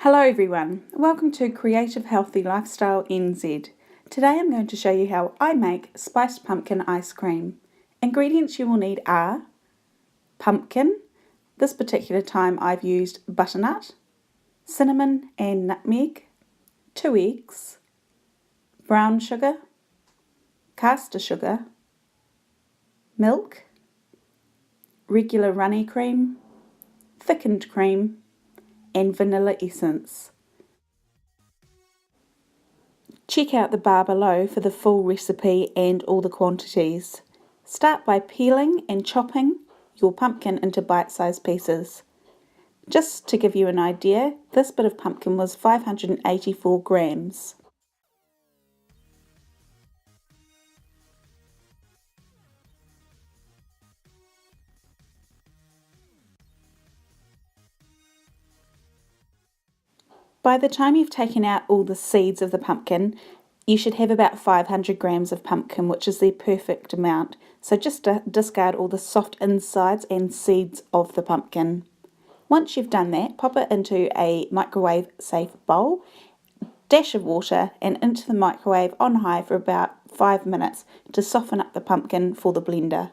Hello everyone, welcome to Creative Healthy Lifestyle NZ. Today I'm going to show you how I make spiced pumpkin ice cream. Ingredients you will need are pumpkin, this particular time I've used butternut, cinnamon and nutmeg, 2 eggs, brown sugar, castor sugar, milk, regular runny cream, thickened cream, and vanilla essence. Check out the bar below for the full recipe and all the quantities. Start by peeling and chopping your pumpkin into bite-sized pieces. Just to give you an idea, this bit of pumpkin was 584 grams. By the time you've taken out all the seeds of the pumpkin, you should have about 500 grams of pumpkin, which is the perfect amount. So just discard all the soft insides and seeds of the pumpkin. Once you've done that, pop it into a microwave safe bowl, dash of water and into the microwave on high for about 5 minutes to soften up the pumpkin for the blender.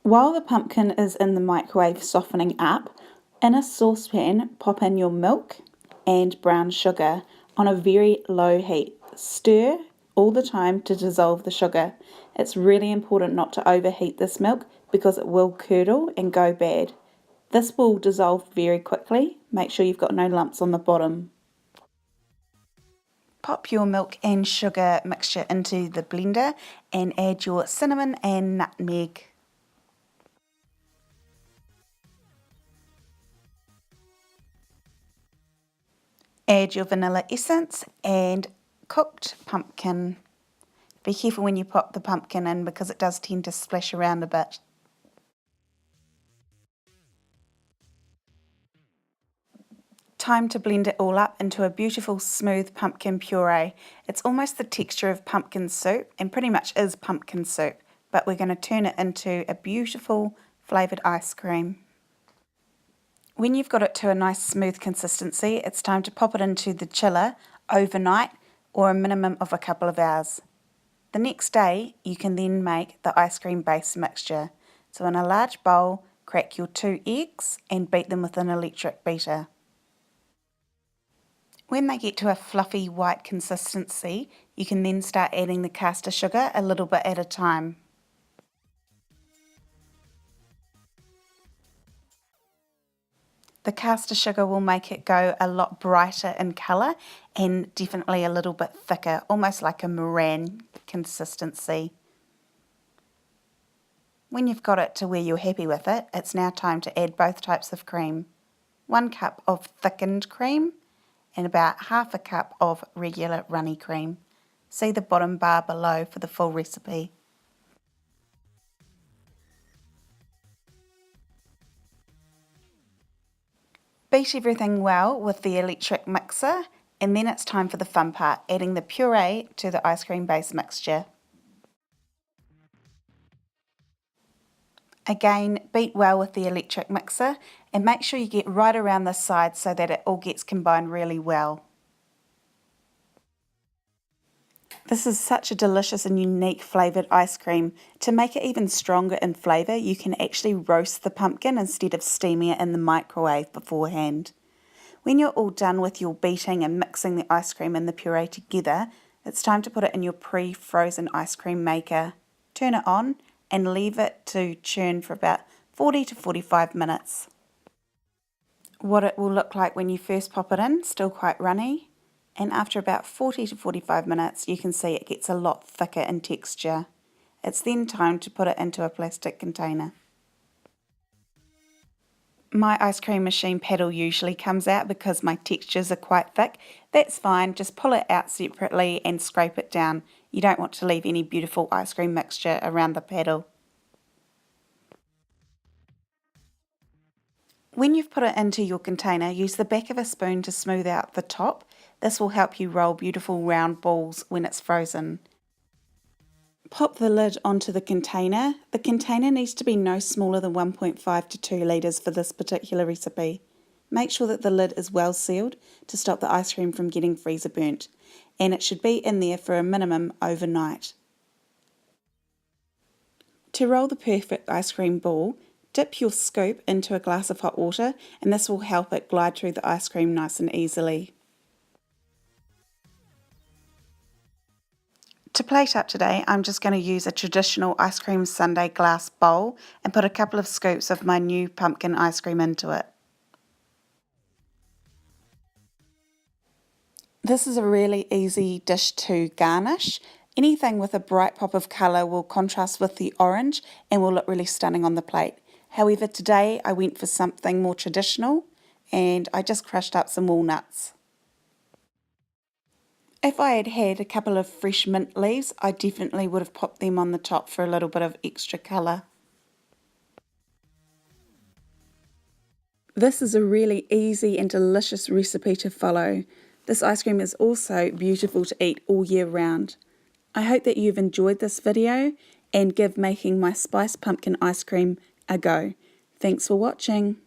While the pumpkin is in the microwave softening up, in a saucepan pop in your milk and brown sugar on a very low heat. Stir all the time to dissolve the sugar. It's really important not to overheat this milk because it will curdle and go bad. This will dissolve very quickly. Make sure you've got no lumps on the bottom. Pop your milk and sugar mixture into the blender and add your cinnamon and nutmeg. Add your vanilla essence and cooked pumpkin. Be careful when you pop the pumpkin in because it does tend to splash around a bit. Time to blend it all up into a beautiful smooth pumpkin puree. It's almost the texture of pumpkin soup and pretty much is pumpkin soup, but we're going to turn it into a beautiful flavoured ice cream. When you've got it to a nice smooth consistency, it's time to pop it into the chiller overnight or a minimum of a couple of hours. The next day, you can then make the ice cream base mixture. So in a large bowl, crack your 2 eggs and beat them with an electric beater. When they get to a fluffy white consistency, you can then start adding the castor sugar a little bit at a time. The castor sugar will make it go a lot brighter in colour and definitely a little bit thicker, almost like a meringue consistency. When you've got it to where you're happy with it, it's now time to add both types of cream. 1 cup of thickened cream and about half a cup of regular runny cream. See the bottom bar below for the full recipe. Beat everything well with the electric mixer, and then it's time for the fun part, adding the puree to the ice cream base mixture. Again, beat well with the electric mixer and make sure you get right around the sides so that it all gets combined really well. This is such a delicious and unique flavoured ice cream. To make it even stronger in flavour, you can actually roast the pumpkin instead of steaming it in the microwave beforehand. When you're all done with your beating and mixing the ice cream and the puree together, it's time to put it in your pre-frozen ice cream maker. Turn it on and leave it to churn for about 40 to 45 minutes. What it will look like when you first pop it in, still quite runny. And after about 40 to 45 minutes, you can see it gets a lot thicker in texture. It's then time to put it into a plastic container. My ice cream machine paddle usually comes out because my textures are quite thick. That's fine, just pull it out separately and scrape it down. You don't want to leave any beautiful ice cream mixture around the paddle. When you've put it into your container, use the back of a spoon to smooth out the top. This will help you roll beautiful round balls when it's frozen. Pop the lid onto the container. The container needs to be no smaller than 1.5 to 2 litres for this particular recipe. Make sure that the lid is well sealed to stop the ice cream from getting freezer burnt, and it should be in there for a minimum overnight. To roll the perfect ice cream ball, dip your scoop into a glass of hot water, and this will help it glide through the ice cream nice and easily. To plate up today, I'm just going to use a traditional ice cream sundae glass bowl and put a couple of scoops of my new pumpkin ice cream into it. This is a really easy dish to garnish. Anything with a bright pop of colour will contrast with the orange and will look really stunning on the plate. However, today I went for something more traditional and I just crushed up some walnuts. If I had had a couple of fresh mint leaves, I definitely would have popped them on the top for a little bit of extra colour. This is a really easy and delicious recipe to follow. This ice cream is also beautiful to eat all year round. I hope that you've enjoyed this video and give making my spiced pumpkin ice cream a go. Thanks for watching.